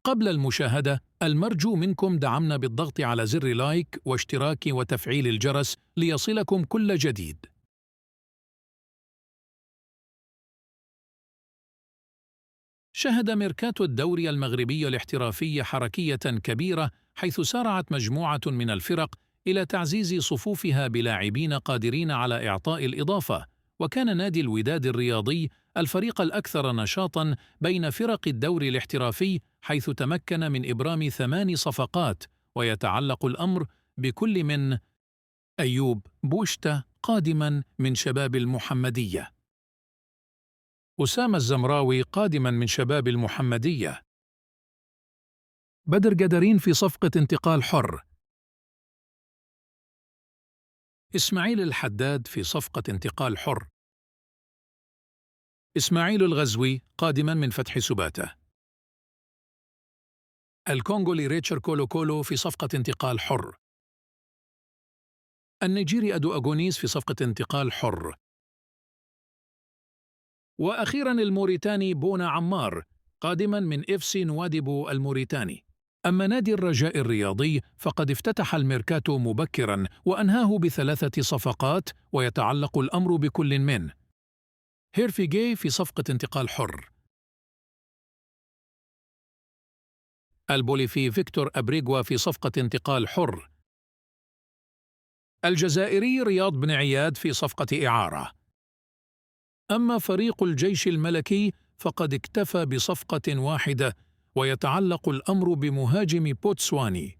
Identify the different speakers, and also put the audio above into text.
Speaker 1: قبل المشاهدة، المرجو منكم دعمنا بالضغط على زر لايك واشتراك وتفعيل الجرس ليصلكم كل جديد. شهد ميركاتو الدوري المغربي الاحترافي حركية كبيرة، حيث سارعت مجموعة من الفرق إلى تعزيز صفوفها بلاعبين قادرين على إعطاء الإضافة، وكان نادي الوداد الرياضي الفريق الأكثر نشاطاً بين فرق الدوري الاحترافي، حيث تمكن من إبرام 8 صفقات، ويتعلق الأمر بكل من أيوب بوشتا قادماً من شباب المحمدية، أسامة الزمراوي قادماً من شباب المحمدية، بدر قدرين في صفقة انتقال حر، إسماعيل الحداد في صفقة انتقال حر، إسماعيل الغزوي قادماً من فتح سباتة، الكونغولي ريتشر كولو كولو في صفقة انتقال حر، النيجيري أدو أغونيس في صفقة انتقال حر، وأخيراً الموريتاني بونا عمار قادماً من إف سي نواديبو الموريتاني. أما نادي الرجاء الرياضي فقد افتتح الميركاتو مبكراً وأنهاه ب3 صفقات، ويتعلق الأمر بكل من هيرفيجي في صفقة انتقال حر، البوليفي فيكتور أبريغوا في صفقة انتقال حر، الجزائري رياض بن عياد في صفقة إعارة. أما فريق الجيش الملكي فقد اكتفى بصفقة واحدة، ويتعلق الأمر بمهاجم بوتسواني